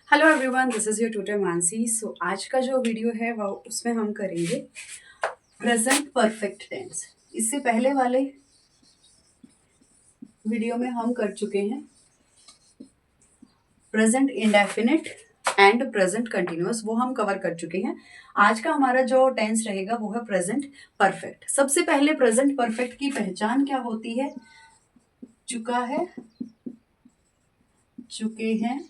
Hello everyone, this is your tutor Mansi. So आज का जो वीडियो है वो उसमें हम करेंगे प्रेजेंट परफेक्ट टेंस। इससे पहले वाले वीडियो में हम कर चुके हैं present indefinite and present continuous, वो हम कवर कर चुके हैं। आज का हमारा जो टेंस रहेगा वो है प्रेजेंट परफेक्ट। सबसे पहले प्रेजेंट परफेक्ट की पहचान क्या होती है? चुका है, चुके हैं,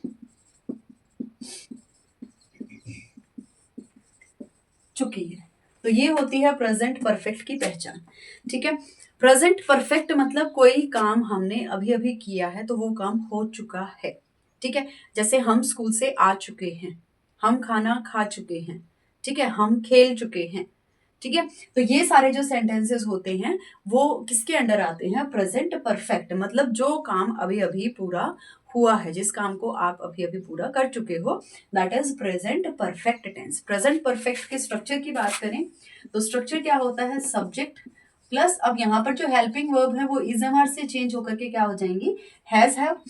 चुकी है। तो ये होती है प्रेजेंट परफेक्ट की पहचान। ठीक है, प्रेजेंट परफेक्ट मतलब कोई काम हमने अभी अभी किया है तो वो काम हो चुका है। ठीक है, जैसे हम स्कूल से आ चुके हैं, हम खाना खा चुके हैं, ठीक है, हम खेल चुके हैं। ठीक है, तो ये सारे जो सेंटेंसेस होते हैं वो किसके अंडर आते हैं? Present perfect. मतलब जो काम अभी अभी पूरा हुआ है, जिस काम को आप अभी अभी पूरा कर चुके हो, that is present perfect tense. Present perfect के स्ट्रक्चर की बात करें तो स्ट्रक्चर क्या होता है? सब्जेक्ट प्लस, अब यहाँ पर जो हेल्पिंग वर्ब है वो इजएमआर से चेंज होकर के क्या हो जाएंगी? Has, have.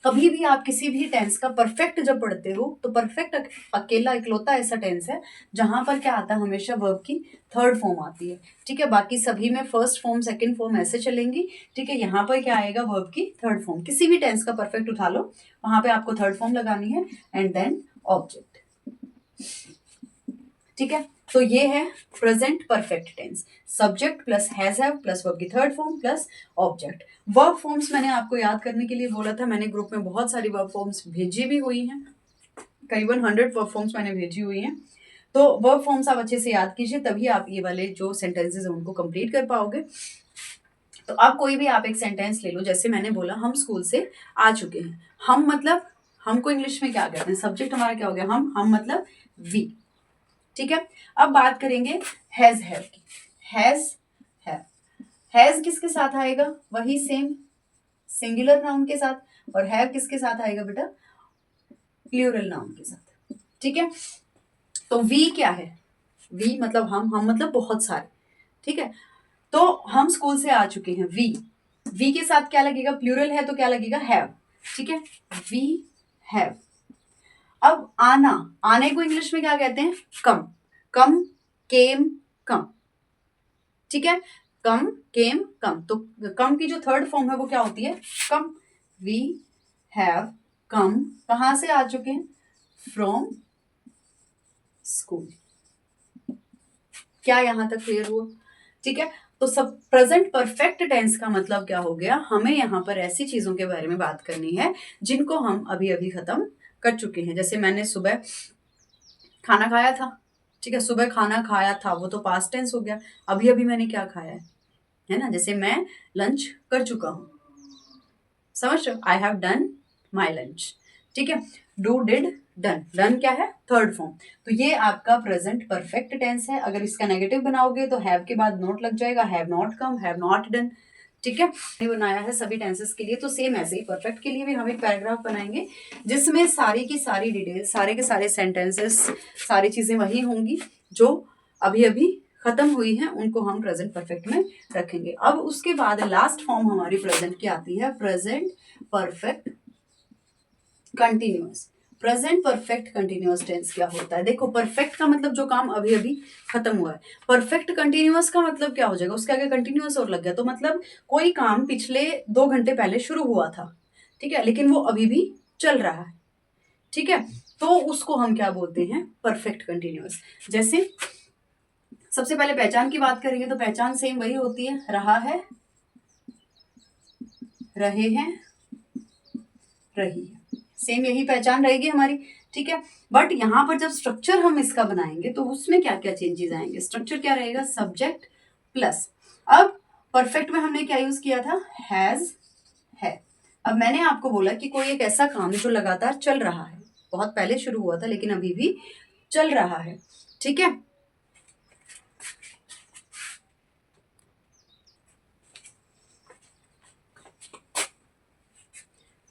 कभी भी आप किसी भी टेंस का परफेक्ट जब पढ़ते हो तो परफेक्ट अकेला इकलौता ऐसा टेंस है जहां पर क्या आता है? हमेशा वर्ब की थर्ड फॉर्म आती है। ठीक है, बाकी सभी में फर्स्ट फॉर्म सेकंड फॉर्म ऐसे चलेंगी। ठीक है, यहाँ पर क्या आएगा? वर्ब की थर्ड फॉर्म। किसी भी टेंस का परफेक्ट उठा लो, वहां पे आपको थर्ड फॉर्म लगानी है एंड देन ऑब्जेक्ट। ठीक है, तो ये है present perfect tense. Subject plus has, have plus verb की third form plus object. Verb forms मैंने आपको याद करने के लिए बोला था, मैंने ग्रुप में बहुत सारी वर्ब फॉर्म्स भेजी भी हुई हैं, करीबन 100 वर्ब फॉर्म्स मैंने भेजी हुई हैं। तो वर्ब फॉर्म्स आप अच्छे से याद कीजिए, तभी आप ये वाले जो सेंटेंसेस हैं उनको कंप्लीट कर पाओगे। तो अब कोई भी आप एक सेंटेंस ले लो, जैसे मैंने बोला हम स्कूल से आ चुके हैं। हम मतलब हमको इंग्लिश में क्या कहते हैं? सब्जेक्ट हमारा क्या हो गया? हम मतलब वी। ठीक है, अब बात करेंगे हैज, हैव की। Has, have. हैज किसके साथ आएगा? वही सेम सिंगुलर नाउन के साथ। और हैव किसके साथ आएगा बेटा? प्लूरल नाउन के साथ। ठीक है, तो वी क्या है? वी मतलब हम मतलब बहुत सारे। ठीक है, तो हम स्कूल से आ चुके हैं, वी के साथ क्या लगेगा? प्लूरल है तो क्या लगेगा? हैव। ठीक है, वी हैव। अब आना, आने को इंग्लिश में क्या कहते हैं? कम। कम, केम, कम। ठीक है, कम, केम, कम। तो कम की जो थर्ड फॉर्म है वो क्या होती है? कम। वी हैव कम, कहां से आ चुके हैं? From school. क्या यहां तक क्लियर हुआ? ठीक है, तो सब प्रेजेंट परफेक्ट टेंस का मतलब क्या हो गया? हमें यहाँ पर ऐसी चीजों के बारे में बात करनी है जिनको हम अभी अभी खत्म कर चुके हैं। जैसे मैंने सुबह खाना खाया था। ठीक है, सुबह खाना खाया था वो तो पास्ट टेंस हो गया। अभी अभी मैंने क्या खाया है ना? जैसे मैं लंच कर चुका हूं, समझ रहे हो? I have done my lunch. ठीक है, डू, डिड, डन। डन क्या है? Third form. तो ये आपका प्रेजेंट परफेक्ट टेंस है। अगर इसका नेगेटिव बनाओगे तो हैव के बाद नॉट लग जाएगा, have not come, have not done. ठीक है, बनाया है सभी टेंसेस के लिए। तो सेम ऐसे ही परफेक्ट के लिए भी हम एक पैराग्राफ बनाएंगे जिसमें सारी की सारी डिटेल्स, सारे के सारे सेंटेंसेस, सारी चीजें वही होंगी जो अभी अभी खत्म हुई है, उनको हम प्रेजेंट परफेक्ट में रखेंगे। अब उसके बाद लास्ट फॉर्म हमारी प्रेजेंट की आती है, present perfect continuous. Present perfect continuous tense क्या होता है? देखो, परफेक्ट का मतलब जो काम अभी अभी खत्म हुआ है। परफेक्ट कंटिन्यूअस का मतलब क्या हो जाएगा? उसके आगे कंटिन्यूअस और लग गया तो मतलब कोई काम पिछले 2 घंटे पहले शुरू हुआ था, ठीक है, लेकिन वो अभी भी चल रहा है। ठीक है, तो उसको हम क्या बोलते हैं? Perfect continuous. जैसे सबसे पहले पहचान की बात करेंगे तो पहचान सेम वही होती है, रहा है, रहे हैं, रही है। सेम यही पहचान रहेगी हमारी। ठीक है, बट यहां पर जब स्ट्रक्चर हम इसका बनाएंगे तो उसमें क्या क्या चेंजेस आएंगे? स्ट्रक्चर क्या रहेगा? सब्जेक्ट प्लस, अब परफेक्ट में हमने क्या यूज किया था? हैज, है। अब मैंने आपको बोला कि कोई एक ऐसा काम जो लगातार चल रहा है, बहुत पहले शुरू हुआ था लेकिन अभी भी चल रहा है। ठीक है,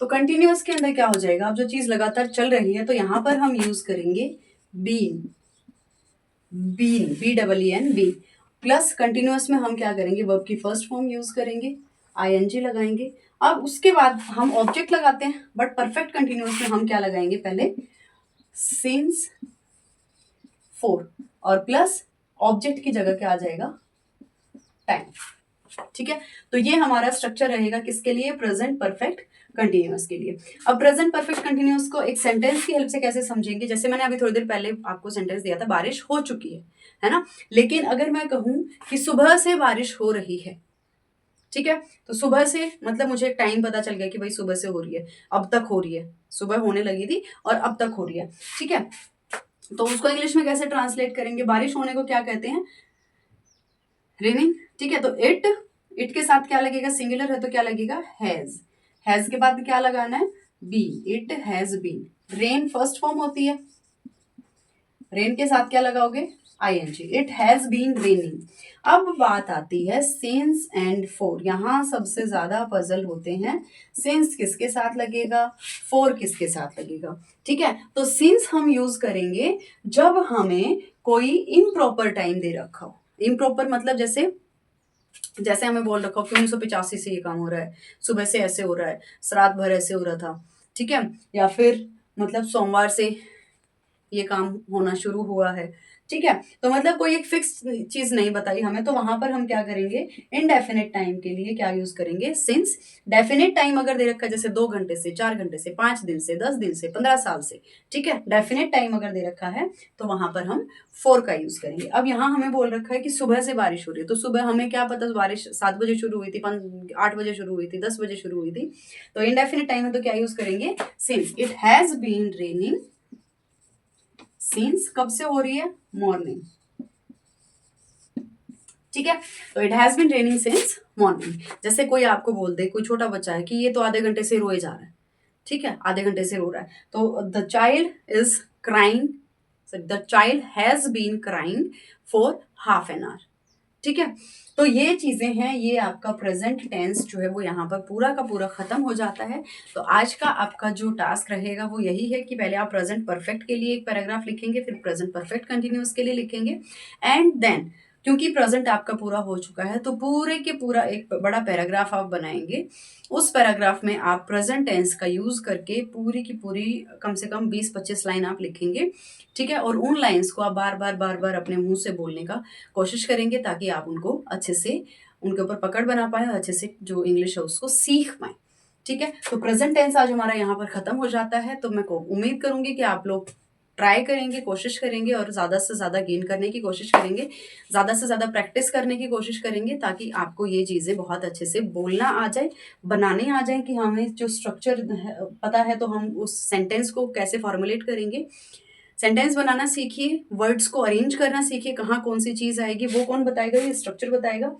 तो कंटिन्यूअस के अंदर क्या हो जाएगा? अब जो चीज लगातार चल रही है तो यहां पर हम यूज करेंगे been. Been, B double E N, B. Plus continuous में हम क्या करेंगे? वर्ब की फर्स्ट फॉर्म यूज करेंगे, ING लगाएंगे। अब उसके बाद हम ऑब्जेक्ट लगाते हैं, बट परफेक्ट कंटिन्यूअस में हम क्या लगाएंगे, पहले सिंस 4 और प्लस ऑब्जेक्ट की जगह क्या आ जाएगा, टाइम। ठीक है, तो ये हमारा स्ट्रक्चर रहेगा किसके लिए, प्रेजेंट परफेक्ट कंटिन्यूअस के लिए। अब प्रेजेंट परफेक्ट कंटिन्यूअस को एक सेंटेंस की हेल्प से कैसे समझेंगे, जैसे मैंने अभी थोड़ी देर पहले आपको सेंटेंस दिया था, बारिश हो चुकी है ना। लेकिन अगर मैं कहूं कि सुबह से बारिश हो रही है, ठीक है, तो सुबह से मतलब मुझे एक टाइम पता चल गया कि भाई सुबह से हो रही है, अब तक हो रही है, सुबह होने लगी थी और अब तक हो रही है। ठीक है, तो उसको इंग्लिश में कैसे ट्रांसलेट करेंगे, बारिश होने को क्या कहते हैं, रेनिंग। ठीक है, तो इट के साथ क्या लगेगा, सिंगुलर है तो क्या लगेगा, हैज के बाद क्या लगाना है, B, it has been. Rain first form होती है, रेन के साथ क्या लगाओगे, ING, it has been raining. अब बात आती है सिंस एंड फोर, यहां सबसे ज्यादा पजल होते हैं, सिंस किसके साथ लगेगा, फोर किसके साथ लगेगा। ठीक है, तो सिंस हम यूज करेंगे जब हमें कोई इम्प्रॉपर टाइम दे रखा हो। इम्प्रॉपर मतलब जैसे जैसे हमें बोल रखा हो कि 1985 से ये काम हो रहा है, सुबह से ऐसे हो रहा है, रात भर ऐसे हो रहा था। ठीक है, या फिर मतलब सोमवार से ये काम होना शुरू हुआ है। ठीक है, तो मतलब कोई एक फिक्स चीज नहीं बताई हमें, तो वहां पर हम क्या करेंगे, इनडेफिनेट टाइम के लिए क्या यूज करेंगे, सिंस। डेफिनेट टाइम अगर दे रखा है जैसे 2 घंटे से, 4 घंटे से, 5 दिन से, 10 दिन से, 15 साल से, ठीक है, डेफिनेट टाइम अगर दे रखा है तो वहां पर हम फोर का यूज करेंगे। अब यहाँ हमें बोल रखा है कि सुबह से बारिश हो रही है, तो सुबह हमें क्या पता बारिश 7 बजे शुरू हुई थी, 8 बजे शुरू हुई थी, 10 बजे शुरू हुई थी, तो इनडेफिनेट टाइम है तो क्या यूज करेंगे, since. It has been raining since कब से हो रही है, मॉर्निंग। ठीक है, तो it has been raining since morning. जैसे कोई आपको बोल दे, कोई छोटा बच्चा है कि ये तो आधे घंटे से रोए जा रहा है, ठीक है, आधे घंटे से रो रहा है, तो the child is crying, the child has been crying for half an hour. ठीक है, तो ये चीजें हैं, ये आपका प्रेजेंट टेंस जो है वो यहाँ पर पूरा का पूरा खत्म हो जाता है। तो आज का आपका जो टास्क रहेगा वो यही है कि पहले आप प्रेजेंट परफेक्ट के लिए एक पैराग्राफ लिखेंगे, फिर प्रेजेंट परफेक्ट कंटिन्यूअस के लिए लिखेंगे, एंड देन क्योंकि प्रेजेंट आपका पूरा हो चुका है तो पूरे के पूरा एक बड़ा पैराग्राफ आप बनाएंगे। उस पैराग्राफ में आप प्रेजेंट टेंस का यूज करके पूरी की पूरी कम से कम 20-25 लाइन आप लिखेंगे। ठीक है, और उन लाइंस को आप बार बार अपने मुंह से बोलने का कोशिश करेंगे ताकि आप उनको अच्छे से उनके ऊपर पकड़ बना पाए और अच्छे से जो इंग्लिश है उसको सीख पाए। ठीक है, तो प्रेजेंट टेंस आज हमारा यहाँ पर खत्म हो जाता है, तो मैं उम्मीद करूंगी कि आप लोग ट्राई करेंगे, कोशिश करेंगे और ज़्यादा से ज़्यादा गेन करने की कोशिश करेंगे, ज़्यादा से ज़्यादा प्रैक्टिस करने की कोशिश करेंगे ताकि आपको ये चीज़ें बहुत अच्छे से बोलना आ जाए, बनाने आ जाए कि हमें जो स्ट्रक्चर पता है तो हम उस सेंटेंस को कैसे फॉर्मुलेट करेंगे। सेंटेंस बनाना सीखिए, वर्ड्स को अरेंज करना सीखिए, कहाँ कौन सी चीज़ आएगी वो कौन बताएगा, ये स्ट्रक्चर बताएगा।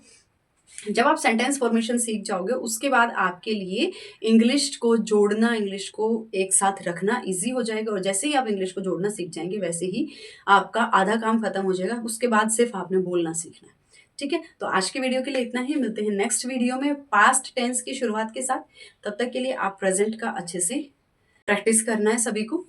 जब आप सेंटेंस फॉर्मेशन सीख जाओगे उसके बाद आपके लिए इंग्लिश को जोड़ना, इंग्लिश को एक साथ रखना इजी हो जाएगा, और जैसे ही आप इंग्लिश को जोड़ना सीख जाएंगे वैसे ही आपका आधा काम खत्म हो जाएगा, उसके बाद सिर्फ आपने बोलना सीखना है। ठीक है, तो आज की वीडियो के लिए इतना ही, मिलते हैं नेक्स्ट वीडियो में पास्ट टेंस की शुरुआत के साथ। तब तक के लिए आप प्रेजेंट का अच्छे से प्रैक्टिस करना है सभी को।